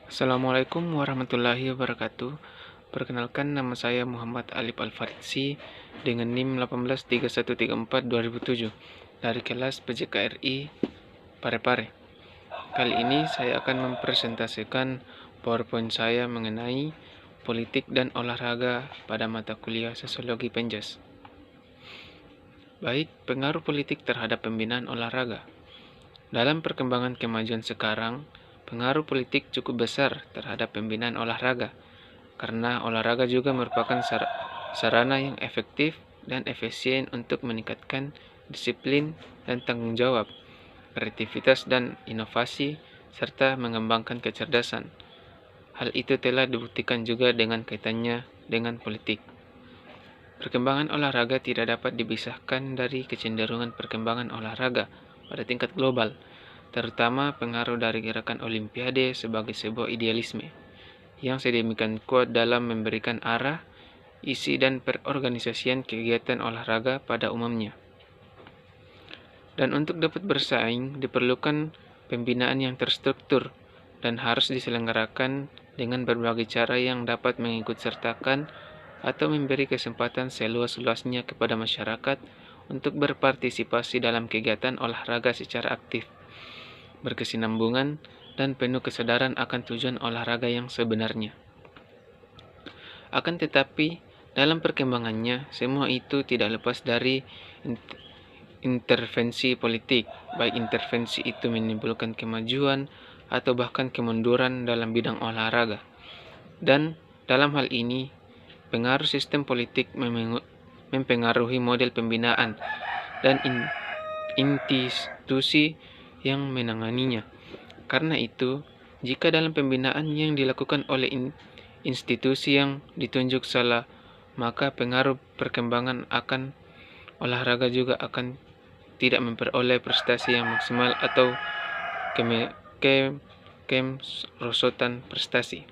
Assalamualaikum warahmatullahi wabarakatuh. Perkenalkan, nama saya Muhammad Alif Al-Faridsi dengan NIM 183134-2007 dari kelas PJKRI Parepare. Kali ini saya akan mempresentasikan PowerPoint saya mengenai politik dan olahraga pada mata kuliah Sosiologi Penjas. Baik, pengaruh politik terhadap pembinaan olahraga. Dalam perkembangan kemajuan sekarang, pengaruh politik cukup besar terhadap pembinaan olahraga, karena olahraga juga merupakan sarana yang efektif dan efisien untuk meningkatkan disiplin dan tanggung jawab, kreativitas dan inovasi, serta mengembangkan kecerdasan. Hal itu telah dibuktikan juga dengan kaitannya dengan politik. Perkembangan olahraga tidak dapat dipisahkan dari kecenderungan perkembangan olahraga pada tingkat global, terutama pengaruh dari gerakan Olimpiade sebagai sebuah idealisme yang sedemikian kuat dalam memberikan arah, isi, dan perorganisasian kegiatan olahraga pada umumnya. Dan untuk dapat bersaing, diperlukan pembinaan yang terstruktur dan harus diselenggarakan dengan berbagai cara yang dapat mengikut sertakan atau memberi kesempatan seluas-luasnya kepada masyarakat untuk berpartisipasi dalam kegiatan olahraga secara aktif, berkesinambungan, dan penuh kesadaran akan tujuan olahraga yang sebenarnya. Akan tetapi, dalam perkembangannya, semua itu tidak lepas dari intervensi politik, baik intervensi itu menimbulkan kemajuan atau bahkan kemunduran dalam bidang olahraga. Dan dalam hal ini, pengaruh sistem politik mempengaruhi model pembinaan dan institusi yang menanganinya. Karena itu, jika dalam pembinaan yang dilakukan oleh institusi yang ditunjuk salah, maka pengaruh perkembangan akan olahraga juga akan tidak memperoleh prestasi yang maksimal atau kemerosotan prestasi.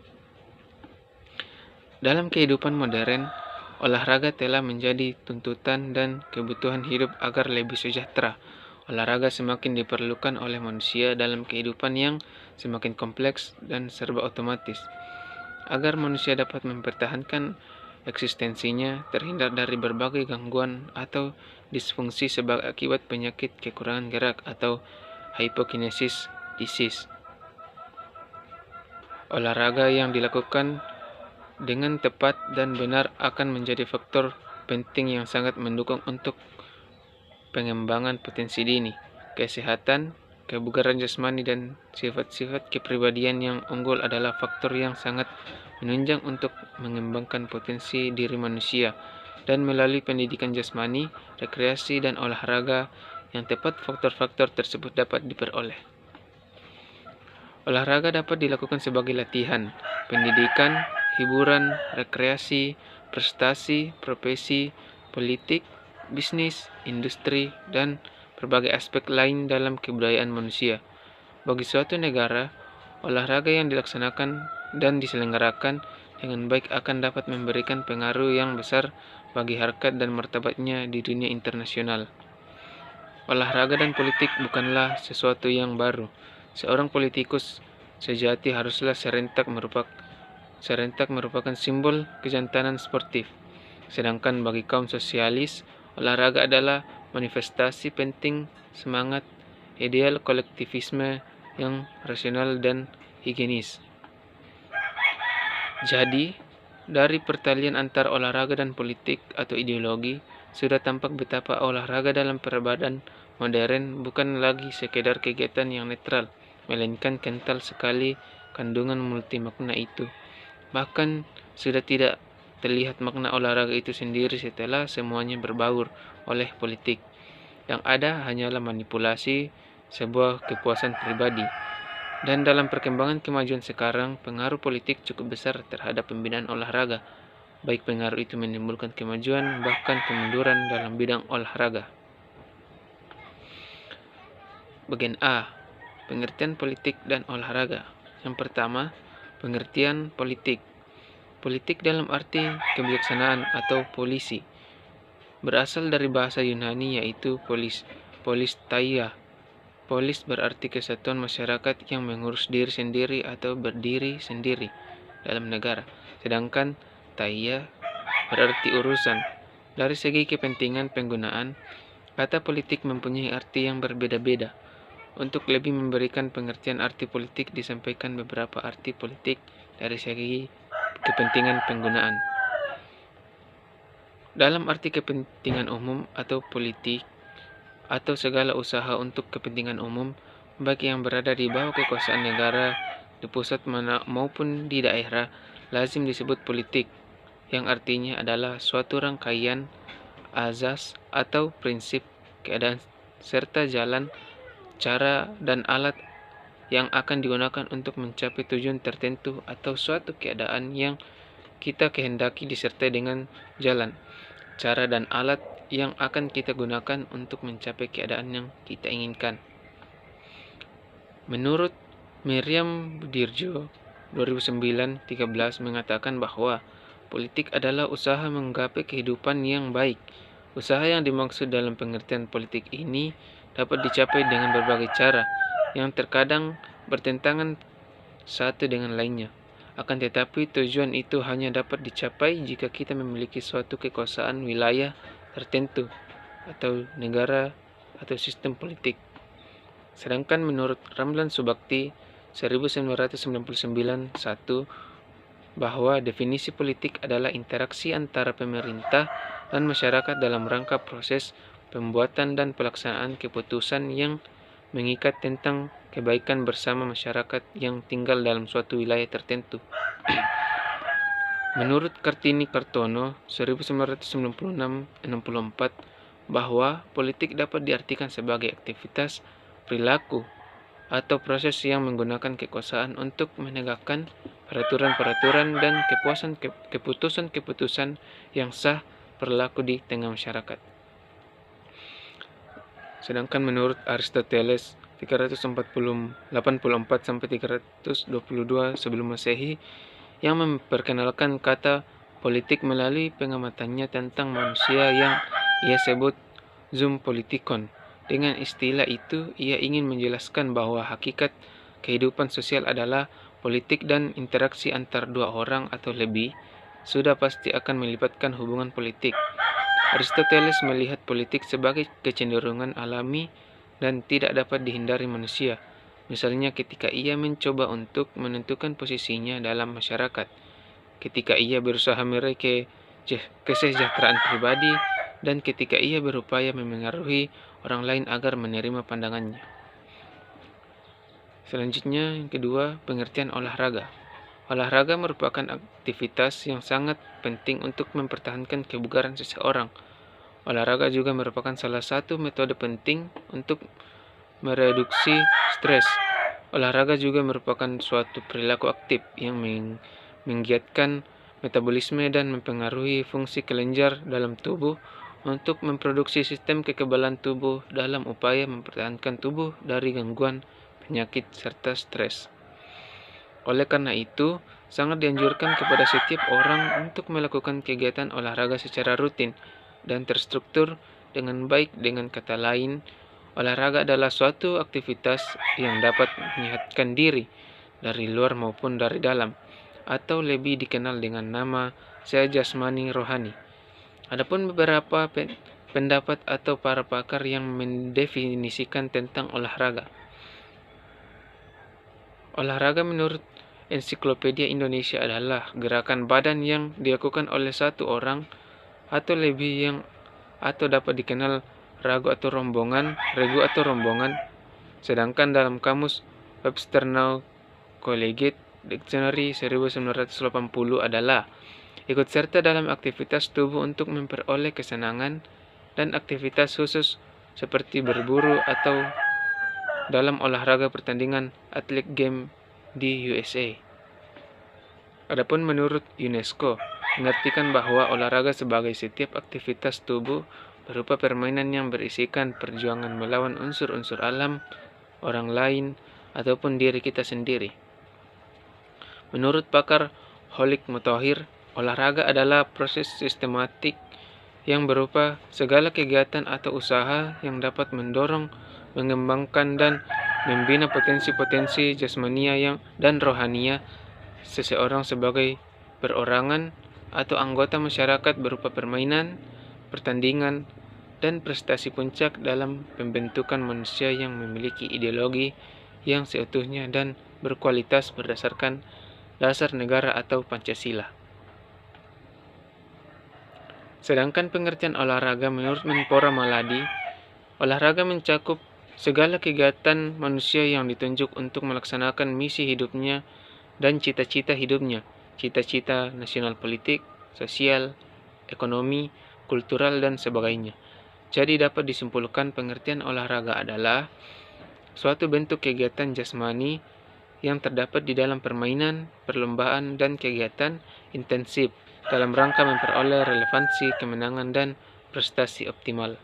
Dalam kehidupan modern, olahraga telah menjadi tuntutan dan kebutuhan hidup agar lebih sejahtera. Olahraga semakin diperlukan oleh manusia dalam kehidupan yang semakin kompleks dan serba otomatis. Agar manusia dapat mempertahankan eksistensinya, terhindar dari berbagai gangguan atau disfungsi sebagai akibat penyakit kekurangan gerak atau hypokinesis disease. Olahraga yang dilakukan dengan tepat dan benar akan menjadi faktor penting yang sangat mendukung untuk pengembangan potensi dini, kesehatan, kebugaran jasmani, dan sifat-sifat kepribadian yang unggul adalah faktor yang sangat menunjang untuk mengembangkan potensi diri manusia. Dan melalui pendidikan jasmani, rekreasi, dan olahraga yang tepat, faktor-faktor tersebut dapat diperoleh. Olahraga dapat dilakukan sebagai latihan, pendidikan, hiburan, rekreasi, prestasi, profesi, politik, bisnis, industri, dan berbagai aspek lain dalam kebudayaan manusia. Bagi suatu negara, olahraga yang dilaksanakan dan diselenggarakan dengan baik akan dapat memberikan pengaruh yang besar bagi harkat dan martabatnya di dunia internasional. Olahraga dan politik bukanlah sesuatu yang baru. Seorang politikus sejati haruslah serentak merupakan simbol kejantanan sportif. Sedangkan bagi kaum sosialis, olahraga adalah manifestasi penting semangat ideal kolektivisme yang rasional dan higienis. Jadi, dari pertalian antara olahraga dan politik atau ideologi, sudah tampak betapa olahraga dalam peradaban modern bukan lagi sekedar kegiatan yang netral, melainkan kental sekali kandungan multimakna itu. Bahkan sudah tidak terlihat makna olahraga itu sendiri setelah semuanya berbaur oleh politik. Yang ada hanyalah manipulasi, sebuah kepuasan pribadi. Dan dalam perkembangan kemajuan sekarang, pengaruh politik cukup besar terhadap pembinaan olahraga. Baik pengaruh itu menimbulkan kemajuan, bahkan kemunduran dalam bidang olahraga. Bagian A. Pengertian politik dan olahraga. Yang pertama, pengertian politik. Politik dalam arti kebijaksanaan atau polisi. Berasal dari bahasa Yunani yaitu polisteia Polis berarti kesatuan masyarakat yang mengurus diri sendiri atau berdiri sendiri dalam negara. Sedangkan taya berarti urusan. Dari segi kepentingan penggunaan, kata politik mempunyai arti yang berbeda-beda. Untuk lebih memberikan pengertian arti politik disampaikan beberapa arti politik dari segi kepentingan penggunaan. Dalam arti kepentingan umum atau politik, atau segala usaha untuk kepentingan umum, bagi yang berada di bawah kekuasaan negara, di pusat maupun di daerah, lazim disebut politik, yang artinya adalah suatu rangkaian azas atau prinsip keadaan serta jalan, cara, dan alat yang akan digunakan untuk mencapai tujuan tertentu atau suatu keadaan yang kita kehendaki disertai dengan jalan, cara, dan alat yang akan kita gunakan untuk mencapai keadaan yang kita inginkan. Menurut Miriam Budirjo 2009-13 mengatakan bahwa politik adalah usaha menggapai kehidupan yang baik. Usaha yang dimaksud dalam pengertian politik ini dapat dicapai dengan berbagai cara yang terkadang bertentangan satu dengan lainnya. Akan tetapi tujuan itu hanya dapat dicapai jika kita memiliki suatu kekuasaan wilayah tertentu atau negara atau sistem politik. Sedangkan menurut Ramlan Subakti 1999-1 bahwa definisi politik adalah interaksi antara pemerintah dan masyarakat dalam rangka proses pembuatan dan pelaksanaan keputusan yang mengikat tentang kebaikan bersama masyarakat yang tinggal dalam suatu wilayah tertentu. Menurut Kartini Kartono 1996-64 bahwa politik dapat diartikan sebagai aktivitas, perilaku, atau proses yang menggunakan kekuasaan untuk menegakkan peraturan-peraturan dan keputusan-keputusan yang sah berlaku di tengah masyarakat. Sedangkan menurut Aristoteles 384-322 sebelum Masehi yang memperkenalkan kata politik melalui pengamatannya tentang manusia yang ia sebut zoom politikon. Dengan istilah itu, ia ingin menjelaskan bahwa hakikat kehidupan sosial adalah politik dan interaksi antar dua orang atau lebih sudah pasti akan melibatkan hubungan politik. Aristoteles melihat politik sebagai kecenderungan alami dan tidak dapat dihindari manusia. Misalnya ketika ia mencoba untuk menentukan posisinya dalam masyarakat, ketika ia berusaha meraih kesejahteraan pribadi, dan ketika ia berupaya memengaruhi orang lain agar menerima pandangannya. Selanjutnya, yang kedua, pengertian olahraga. Olahraga merupakan aktivitas yang sangat penting untuk mempertahankan kebugaran seseorang. Olahraga juga merupakan salah satu metode penting untuk mereduksi stres. Olahraga juga merupakan suatu perilaku aktif yang menggiatkan metabolisme dan mempengaruhi fungsi kelenjar dalam tubuh untuk memproduksi sistem kekebalan tubuh dalam upaya mempertahankan tubuh dari gangguan, penyakit, serta stres. Oleh karena itu, sangat dianjurkan kepada setiap orang untuk melakukan kegiatan olahraga secara rutin dan terstruktur dengan baik. Dengan kata lain, olahraga adalah suatu aktivitas yang dapat menyehatkan diri dari luar maupun dari dalam, atau lebih dikenal dengan nama sehat jasmani rohani. Adapun beberapa pendapat atau para pakar yang mendefinisikan tentang olahraga. Olahraga menurut Ensiklopedia Indonesia adalah gerakan badan yang dilakukan oleh satu orang atau lebih yang atau dapat dikenal regu atau rombongan. Sedangkan dalam kamus Webster Now Collegiate Dictionary 1980 adalah ikut serta dalam aktivitas tubuh untuk memperoleh kesenangan dan aktivitas khusus seperti berburu atau dalam olahraga pertandingan atlet game di USA. Adapun menurut UNESCO, mengartikan bahwa olahraga sebagai setiap aktivitas tubuh berupa permainan yang berisikan perjuangan melawan unsur-unsur alam, orang lain, ataupun diri kita sendiri. Menurut pakar Holik Mutahhir, olahraga adalah proses sistematik yang berupa segala kegiatan atau usaha yang dapat mendorong mengembangkan dan membina potensi-potensi jasmania dan rohania seseorang sebagai perorangan atau anggota masyarakat berupa permainan, pertandingan, dan prestasi puncak dalam pembentukan manusia yang memiliki ideologi yang seutuhnya dan berkualitas berdasarkan dasar negara atau Pancasila. Sedangkan pengertian olahraga menurut Menpora Maladi, olahraga mencakup segala kegiatan manusia yang ditunjuk untuk melaksanakan misi hidupnya dan cita-cita hidupnya, cita-cita nasional politik, sosial, ekonomi, kultural, dan sebagainya. Jadi dapat disimpulkan pengertian olahraga adalah suatu bentuk kegiatan jasmani yang terdapat di dalam permainan, perlombaan, dan kegiatan intensif dalam rangka memperoleh relevansi, kemenangan, dan prestasi optimal.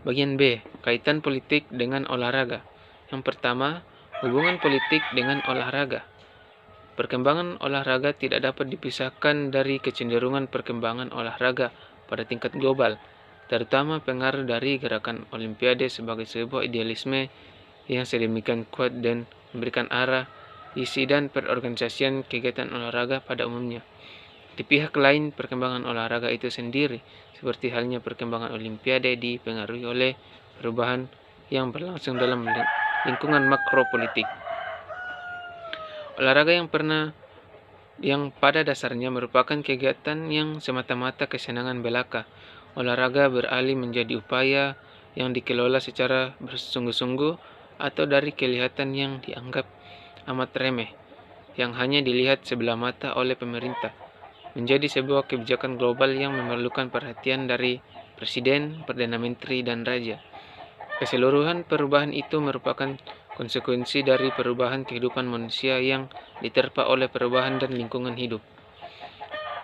Bagian B, kaitan politik dengan olahraga. Yang pertama, hubungan politik dengan olahraga. Perkembangan olahraga tidak dapat dipisahkan dari kecenderungan perkembangan olahraga pada tingkat global, terutama pengaruh dari gerakan Olimpiade sebagai sebuah idealisme yang sedemikian kuat dan memberikan arah, isi, dan perorganisasian kegiatan olahraga pada umumnya. Di pihak lain, perkembangan olahraga itu sendiri, seperti halnya perkembangan Olimpiade, dipengaruhi oleh perubahan yang berlangsung dalam lingkungan makropolitik. Olahraga yang pada dasarnya merupakan kegiatan yang semata-mata kesenangan belaka. Olahraga beralih menjadi upaya yang dikelola secara bersungguh-sungguh atau dari kelihatan yang dianggap amat remeh, yang hanya dilihat sebelah mata oleh pemerintah, menjadi sebuah kebijakan global yang memerlukan perhatian dari Presiden, Perdana Menteri, dan Raja. Keseluruhan perubahan itu merupakan konsekuensi dari perubahan kehidupan manusia yang diterpa oleh perubahan dan lingkungan hidup.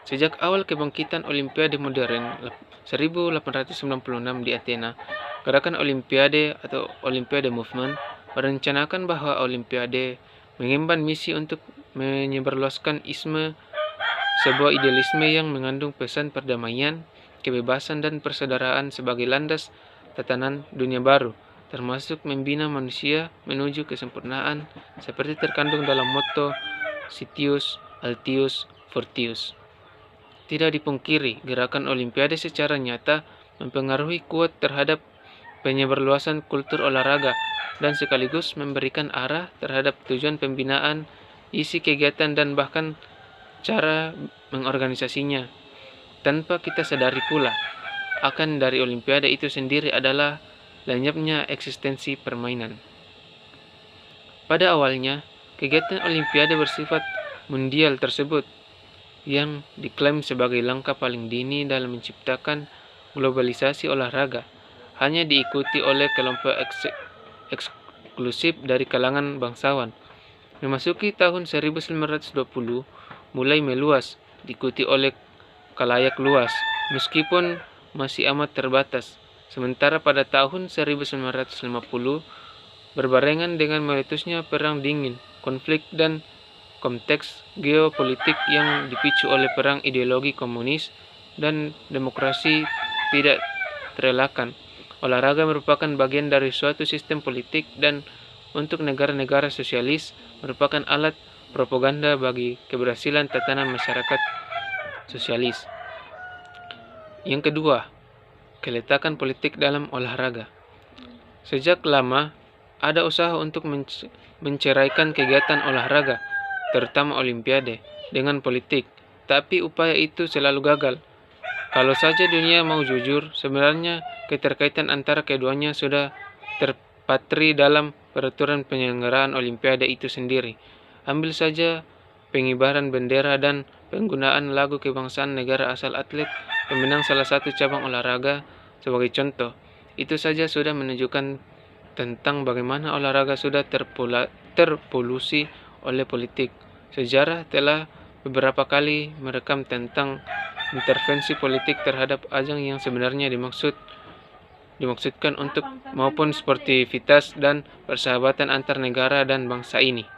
Sejak awal kebangkitan Olimpiade modern 1896 di Athena, gerakan Olimpiade atau Olimpiade Movement merencanakan bahwa Olimpiade mengemban misi untuk menyebarluaskan isme, sebuah idealisme yang mengandung pesan perdamaian, kebebasan, dan persaudaraan sebagai landas tatanan dunia baru, termasuk membina manusia menuju kesempurnaan seperti terkandung dalam motto Citius, Altius, Fortius. Tidak dipungkiri, gerakan Olimpiade secara nyata mempengaruhi kuat terhadap penyebarluasan kultur olahraga dan sekaligus memberikan arah terhadap tujuan pembinaan, isi kegiatan, dan bahkan cara mengorganisasinya. Tanpa kita sadari pula, akan dari Olimpiade itu sendiri adalah lenyapnya eksistensi permainan. Pada awalnya, kegiatan Olimpiade bersifat mundial tersebut yang diklaim sebagai langkah paling dini dalam menciptakan globalisasi olahraga, hanya diikuti oleh kelompok eksklusif dari kalangan bangsawan. Memasuki tahun 1920, mulai meluas, diikuti oleh khalayak luas, meskipun masih amat terbatas. Sementara pada tahun 1950, berbarengan dengan meletusnya Perang Dingin, konflik dan konteks geopolitik yang dipicu oleh perang ideologi komunis dan demokrasi tidak terelakkan, olahraga merupakan bagian dari suatu sistem politik dan untuk negara-negara sosialis merupakan alat propaganda bagi keberhasilan tatanan masyarakat sosialis. Yang kedua, keletakan politik dalam olahraga. Sejak lama, ada usaha untuk menceraikan kegiatan olahraga, terutama Olimpiade, dengan politik, tapi upaya itu selalu gagal. Kalau saja dunia mau jujur, sebenarnya keterkaitan antara keduanya sudah terpatri dalam peraturan penyelenggaraan Olimpiade itu sendiri. Ambil saja pengibaran bendera dan penggunaan lagu kebangsaan negara asal atlet pemenang salah satu cabang olahraga sebagai contoh. Itu saja sudah menunjukkan tentang bagaimana olahraga sudah terpolusi oleh politik. Sejarah telah beberapa kali merekam tentang intervensi politik terhadap ajang yang sebenarnya dimaksudkan untuk maupun sportivitas dan persahabatan antar negara dan bangsa ini.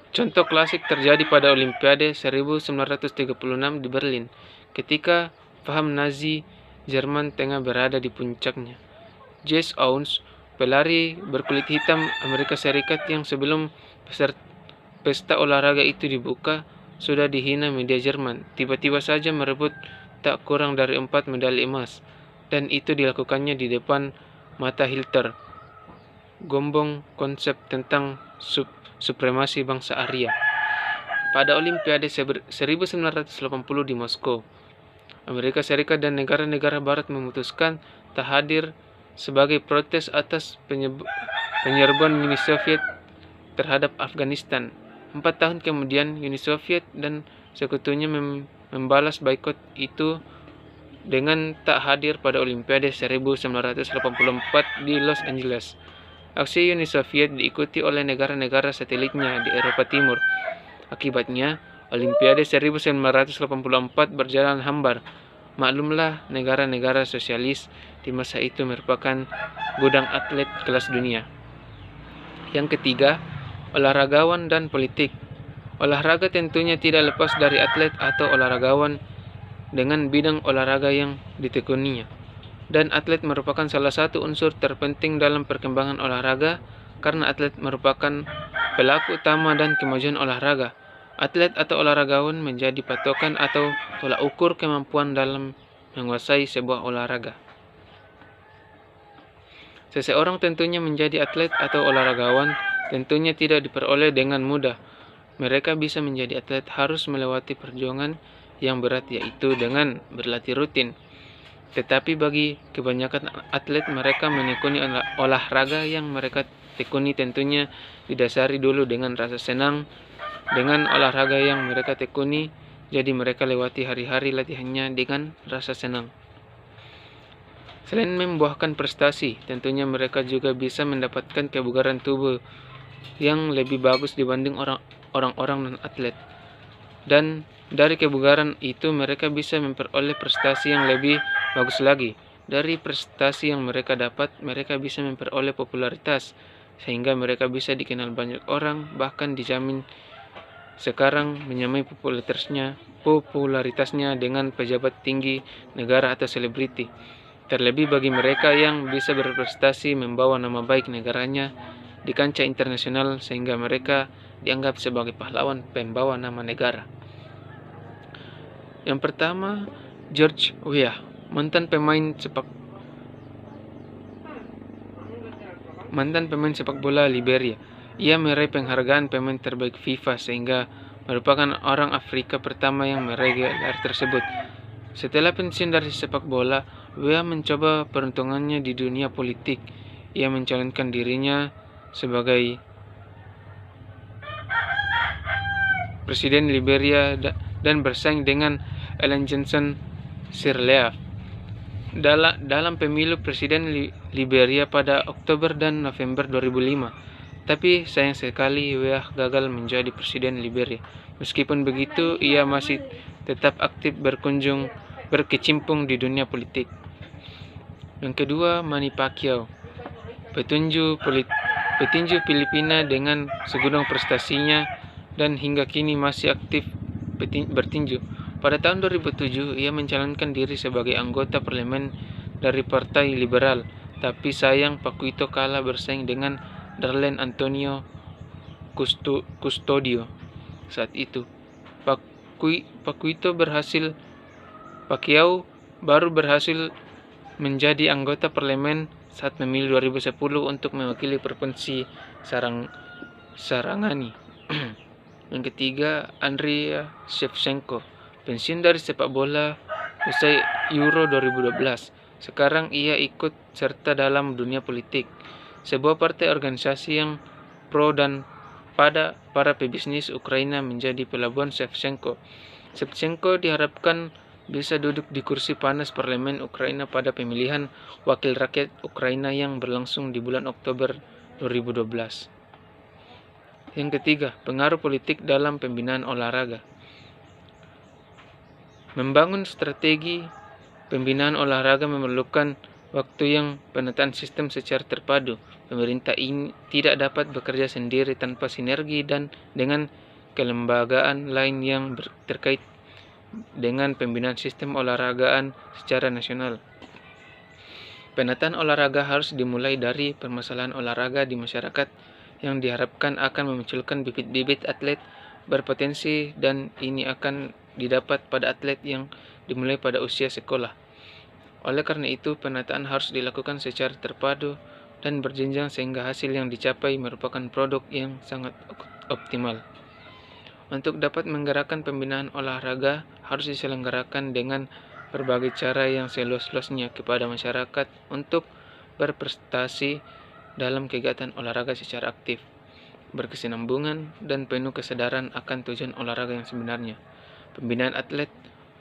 Contoh klasik terjadi pada Olimpiade 1936 di Berlin, ketika paham Nazi Jerman tengah berada di puncaknya. Jesse Owens, pelari berkulit hitam Amerika Serikat yang sebelum pesta olahraga itu dibuka sudah dihina media Jerman, tiba-tiba saja merebut tak kurang dari 4 medali emas, dan itu dilakukannya di depan mata Hitler, gombong konsep tentang supremasi bangsa Arya. Pada Olimpiade 1980 di Moskow, Amerika Serikat dan negara-negara Barat memutuskan tak hadir sebagai protes atas penyerbuan Uni Soviet terhadap Afghanistan. 4 tahun kemudian, Uni Soviet dan sekutunya membalas boikot itu dengan tak hadir pada Olimpiade 1984 di Los Angeles. Aksi Uni Soviet diikuti oleh negara-negara satelitnya di Eropa Timur. Akibatnya, Olimpiade 1984 berjalan hambar. Maklumlah, negara-negara sosialis di masa itu merupakan gudang atlet kelas dunia. Yang ketiga, olahragawan dan politik. Olahraga tentunya tidak lepas dari atlet atau olahragawan dengan bidang olahraga yang ditekuninya. Dan atlet merupakan salah satu unsur terpenting dalam perkembangan olahraga karena atlet merupakan pelaku utama dan kemajuan olahraga. Atlet atau olahragawan menjadi patokan atau tolak ukur kemampuan dalam menguasai sebuah olahraga. Seseorang tentunya menjadi atlet atau olahragawan tentunya tidak diperoleh dengan mudah. Mereka bisa menjadi atlet harus melewati perjuangan yang berat, yaitu dengan berlatih rutin. Tetapi bagi kebanyakan atlet, mereka menekuni olahraga yang mereka tekuni tentunya didasari dulu dengan rasa senang dengan olahraga yang mereka tekuni, jadi mereka lewati hari-hari latihannya dengan rasa senang. Selain membuahkan prestasi, tentunya mereka juga bisa mendapatkan kebugaran tubuh yang lebih bagus dibanding orang-orang non-atlet. Dan dari kebugaran itu mereka bisa memperoleh prestasi yang lebih bagus lagi. Dari prestasi yang mereka dapat, mereka bisa memperoleh popularitas, sehingga mereka bisa dikenal banyak orang, bahkan dijamin sekarang menyamai popularitasnya dengan pejabat tinggi negara atau selebriti. Terlebih bagi mereka yang bisa berprestasi membawa nama baik negaranya di kancah internasional, sehingga mereka dianggap sebagai pahlawan pembawa nama negara. Yang pertama, George Weah, mantan pemain sepak bola Liberia. Ia meraih penghargaan pemain terbaik FIFA sehingga merupakan orang Afrika pertama yang meraih gelar tersebut. Setelah pensiun dari sepak bola, Weah mencoba peruntungannya di dunia politik. Ia mencalonkan dirinya sebagai presiden Liberia dan bersaing dengan Ellen Johnson Sirleaf dalam pemilu presiden Liberia pada Oktober dan November 2005. Tapi sayang sekali Weah gagal menjadi presiden Liberia. Meskipun begitu, ia masih tetap aktif berkecimpung di dunia politik. Yang kedua, Manny Pacquiao, petinju Filipina dengan segudang prestasinya dan hingga kini masih aktif bertinju. Pada tahun 2007, ia mencalonkan diri sebagai anggota parlemen dari Partai Liberal, tapi sayang Pacquiao kalah bersaing dengan Darlene Antonio Custodio. Saat itu, Pacquiao baru berhasil menjadi anggota parlemen saat pemilu 2010 untuk mewakili provinsi Sarangani. Yang ketiga, Andriy Shevchenko, pensiun dari sepak bola usai Euro 2012. Sekarang ia ikut serta dalam dunia politik, sebuah partai organisasi yang pro dan pada para pebisnis Ukraina menjadi pelabuhan Shevchenko. Shevchenko diharapkan bisa duduk di kursi panas parlemen Ukraina pada pemilihan wakil rakyat Ukraina yang berlangsung di bulan Oktober 2012. Yang ketiga, pengaruh politik dalam pembinaan olahraga. Membangun strategi pembinaan olahraga memerlukan waktu yang penataan sistem secara terpadu. Pemerintah ini tidak dapat bekerja sendiri tanpa sinergi dan dengan kelembagaan lain yang terkait dengan pembinaan sistem olahragaan secara nasional. Penataan olahraga harus dimulai dari permasalahan olahraga di masyarakat yang diharapkan akan memunculkan bibit-bibit atlet berpotensi, dan ini akan didapat pada atlet yang dimulai pada usia sekolah. Oleh karena itu, penataan harus dilakukan secara terpadu dan berjenjang sehingga hasil yang dicapai merupakan produk yang sangat optimal. Untuk dapat menggerakkan pembinaan olahraga harus diselenggarakan dengan berbagai cara yang seluas-luasnya kepada masyarakat untuk berprestasi dalam kegiatan olahraga secara aktif, berkesinambungan, dan penuh kesadaran akan tujuan olahraga yang sebenarnya. Pembinaan atlet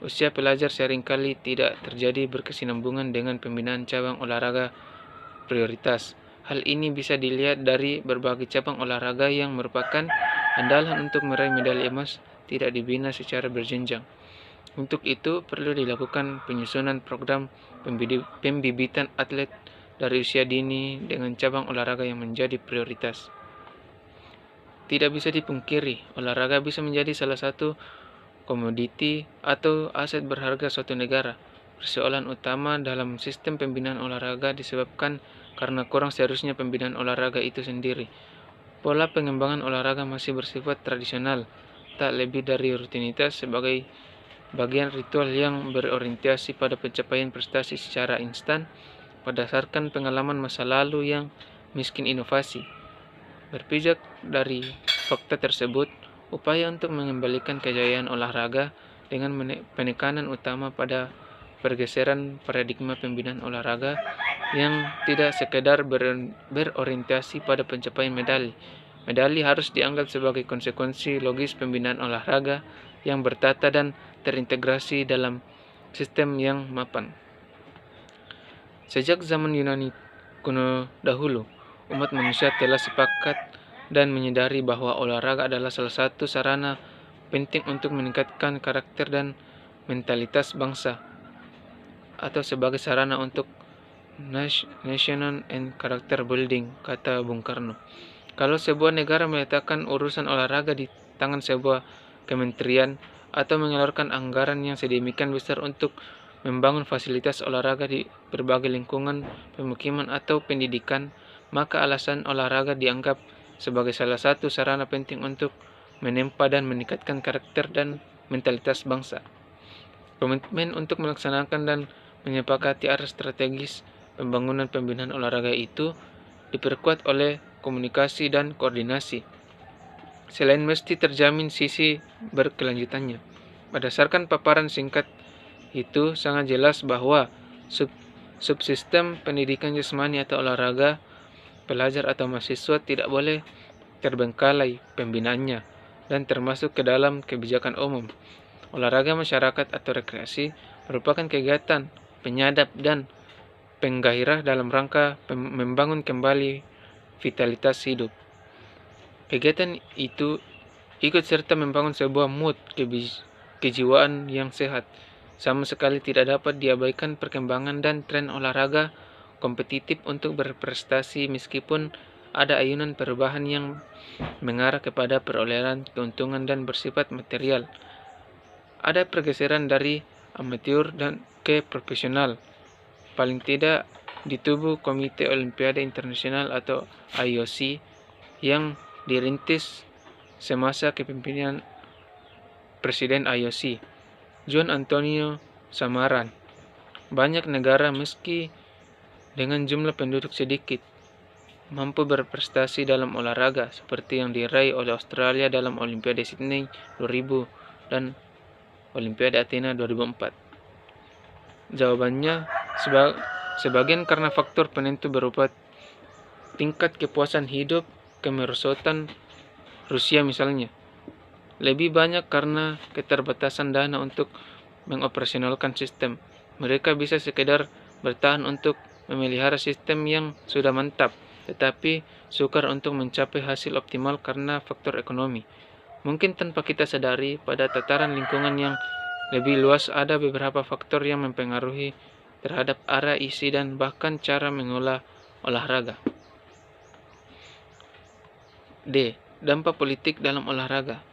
usia pelajar seringkali tidak terjadi berkesinambungan dengan pembinaan cabang olahraga prioritas. Hal ini bisa dilihat dari berbagai cabang olahraga yang merupakan andalan untuk meraih medali emas tidak dibina secara berjenjang. Untuk itu, perlu dilakukan penyusunan program pembibitan atlet dari usia dini dengan cabang olahraga yang menjadi prioritas. Tidak bisa dipungkiri, olahraga bisa menjadi salah satu komoditi atau aset berharga suatu negara. Persoalan utama dalam sistem pembinaan olahraga disebabkan karena kurang seriusnya pembinaan olahraga itu sendiri. Pola pengembangan olahraga masih bersifat tradisional, tak lebih dari rutinitas sebagai bagian ritual yang berorientasi pada pencapaian prestasi secara instan berdasarkan pengalaman masa lalu yang miskin inovasi. Berpijak dari fakta tersebut, upaya untuk mengembalikan kejayaan olahraga dengan penekanan utama pada pergeseran paradigma pembinaan olahraga yang tidak sekedar berorientasi pada pencapaian medali. Medali harus dianggap sebagai konsekuensi logis pembinaan olahraga yang bertata dan terintegrasi dalam sistem yang mapan. Sejak zaman Yunani kuno dahulu, umat manusia telah sepakat dan menyadari bahwa olahraga adalah salah satu sarana penting untuk meningkatkan karakter dan mentalitas bangsa, atau sebagai sarana untuk national and character building, kata Bung Karno. Kalau sebuah negara meletakkan urusan olahraga di tangan sebuah kementerian atau mengeluarkan anggaran yang sedemikian besar untuk membangun fasilitas olahraga di berbagai lingkungan pemukiman atau pendidikan, maka alasan olahraga dianggap sebagai salah satu sarana penting untuk menempa dan meningkatkan karakter dan mentalitas bangsa. Komitmen untuk melaksanakan dan menyepakati arah strategis pembangunan pembinaan olahraga itu diperkuat oleh komunikasi dan koordinasi. Selain mesti terjamin sisi berkelanjutannya, berdasarkan paparan singkat itu sangat jelas bahwa subsistem pendidikan jasmani atau olahraga pelajar atau mahasiswa tidak boleh terbengkalai pembinaannya dan termasuk ke dalam kebijakan umum. Olahraga masyarakat atau rekreasi merupakan kegiatan penyadap dan penggairah dalam rangka membangun kembali vitalitas hidup. Kegiatan itu ikut serta membangun sebuah mood kejiwaan yang sehat. Sama sekali tidak dapat diabaikan perkembangan dan tren olahraga kompetitif untuk berprestasi meskipun ada ayunan perubahan yang mengarah kepada perolehan keuntungan dan bersifat material. Ada pergeseran dari amatir dan ke profesional, paling tidak di tubuh Komite Olimpiade Internasional atau IOC yang dirintis semasa kepemimpinan Presiden IOC, John Antonio Samaran. Banyak negara meski dengan jumlah penduduk sedikit mampu berprestasi dalam olahraga seperti yang diraih oleh Australia dalam Olimpiade Sydney 2000 dan Olimpiade Athena 2004. Jawabannya sebagian karena faktor penentu berupa tingkat kepuasan hidup, kemerosotan Rusia misalnya. Lebih banyak karena keterbatasan dana untuk mengoperasionalkan sistem. Mereka bisa sekedar bertahan untuk memelihara sistem yang sudah mantap, tetapi sukar untuk mencapai hasil optimal karena faktor ekonomi. Mungkin tanpa kita sadari, pada tataran lingkungan yang lebih luas ada beberapa faktor yang mempengaruhi terhadap arah, isi, dan bahkan cara mengolah olahraga. D. Dampak politik dalam olahraga.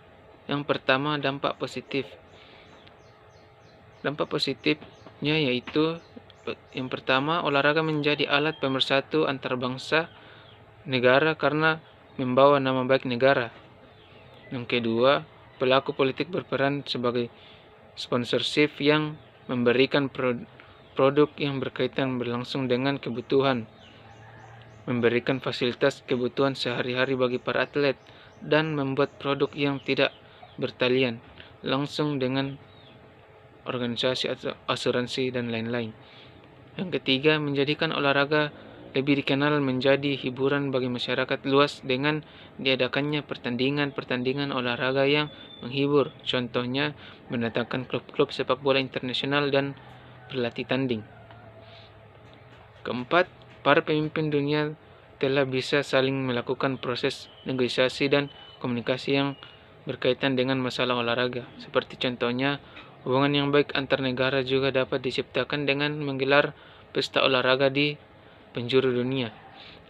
Yang pertama, dampak positif. Dampak positifnya yaitu Yang pertama, olahraga menjadi alat pemersatu antar bangsa negara karena membawa nama baik negara. Yang kedua, pelaku politik berperan sebagai sponsorship yang memberikan produk yang berkaitan berlangsung dengan kebutuhan, memberikan fasilitas kebutuhan sehari-hari bagi para atlet, dan membuat produk yang tidak bertalian langsung dengan organisasi atau asuransi dan lain-lain. Yang ketiga, menjadikan olahraga lebih dikenal menjadi hiburan bagi masyarakat luas dengan diadakannya pertandingan olahraga yang menghibur. Contohnya, mendatangkan klub-klub sepak bola internasional dan berlatih tanding. Keempat, para pemimpin dunia telah bisa saling melakukan proses negosiasi dan komunikasi yang berkaitan dengan masalah olahraga. Seperti contohnya, hubungan yang baik antar negara juga dapat diciptakan dengan menggelar pesta olahraga di penjuru dunia.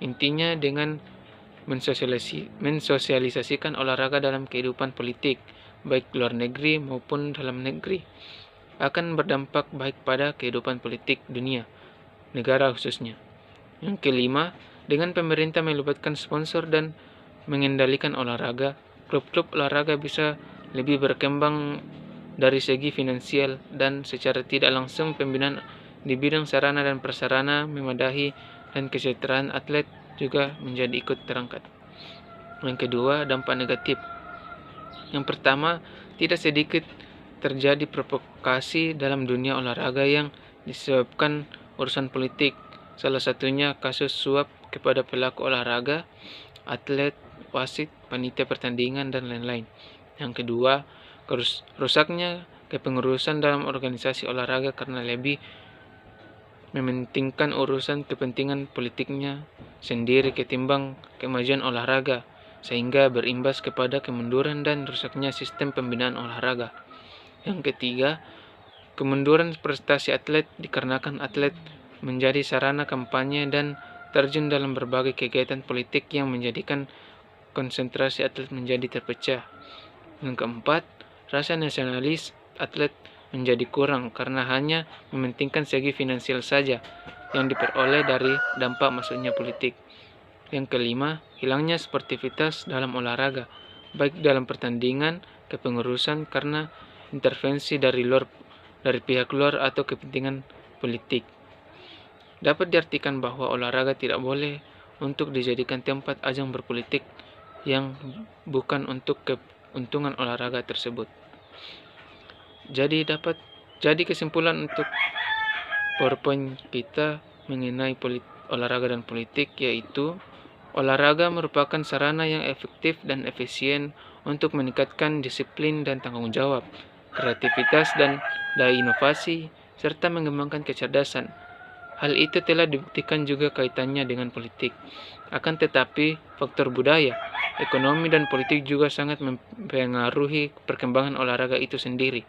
Intinya dengan mensosialisasikan olahraga dalam kehidupan politik, baik luar negeri maupun dalam negeri, akan berdampak baik pada kehidupan politik dunia, negara khususnya. Yang kelima, dengan pemerintah melibatkan sponsor dan mengendalikan olahraga, klub-klub olahraga bisa lebih berkembang dari segi finansial dan secara tidak langsung pembinaan di bidang sarana dan prasarana memadai dan kesejahteraan atlet juga menjadi ikut terangkat. Yang kedua, dampak negatif. Yang pertama, tidak sedikit terjadi provokasi dalam dunia olahraga yang disebabkan urusan politik. Salah satunya kasus suap kepada pelaku olahraga, atlet, wasit, panitia pertandingan, dan lain-lain. Yang kedua, rusaknya kepengurusan dalam organisasi olahraga karena lebih mementingkan urusan kepentingan politiknya sendiri ketimbang kemajuan olahraga, sehingga berimbas kepada kemunduran dan rusaknya sistem pembinaan olahraga. Yang ketiga, kemunduran prestasi atlet dikarenakan atlet menjadi sarana kampanye dan terjun dalam berbagai kegiatan politik yang menjadikan konsentrasi atlet menjadi terpecah. Yang keempat, rasa nasionalis atlet menjadi kurang karena hanya mementingkan segi finansial saja yang diperoleh dari dampak masuknya politik. Yang kelima, hilangnya sportivitas dalam olahraga, baik dalam pertandingan, kepengurusan karena intervensi dari pihak luar atau kepentingan politik. Dapat diartikan bahwa olahraga tidak boleh untuk dijadikan tempat ajang berpolitik yang bukan untuk keuntungan olahraga tersebut. Jadi kesimpulan untuk PowerPoint kita mengenai olahraga dan politik yaitu olahraga merupakan sarana yang efektif dan efisien untuk meningkatkan disiplin dan tanggung jawab, kreativitas dan daya inovasi, serta mengembangkan kecerdasan. Hal itu telah dibuktikan juga kaitannya dengan politik. Akan tetapi, faktor budaya, ekonomi, dan politik juga sangat mempengaruhi perkembangan olahraga itu sendiri.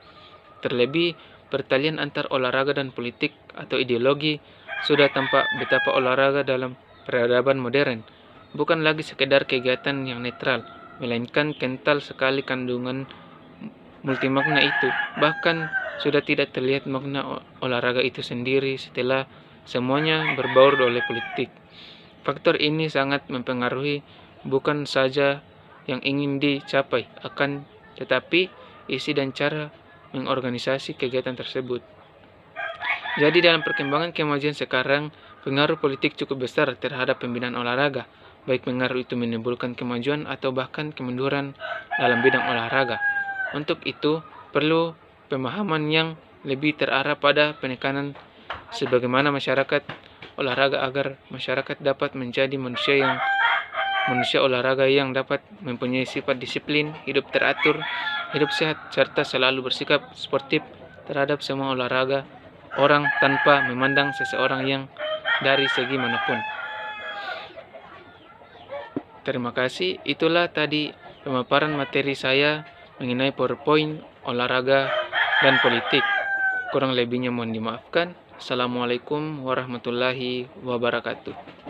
Terlebih, pertalian antar olahraga dan politik atau ideologi sudah tampak betapa olahraga dalam peradaban modern bukan lagi sekedar kegiatan yang netral, melainkan kental sekali kandungan multimakna itu. Bahkan sudah tidak terlihat makna olahraga itu sendiri setelah semuanya berbaur oleh politik. Faktor ini sangat mempengaruhi bukan saja yang ingin dicapai, akan tetapi isi dan cara mengorganisasi kegiatan tersebut. Jadi dalam perkembangan kemajuan sekarang, pengaruh politik cukup besar terhadap pembinaan olahraga, baik pengaruh itu menimbulkan kemajuan atau bahkan kemunduran dalam bidang olahraga. Untuk itu, perlu pemahaman yang lebih terarah pada penekanan sebagaimana masyarakat olahraga agar masyarakat dapat menjadi manusia olahraga yang dapat mempunyai sifat disiplin, hidup teratur, hidup sehat, serta selalu bersikap sportif terhadap semua olahraga orang tanpa memandang seseorang yang dari segi manapun. Terima kasih. Itulah tadi pemaparan materi saya mengenai PowerPoint, olahraga, dan politik. Kurang lebihnya mohon dimaafkan. Assalamualaikum warahmatullahi wabarakatuh.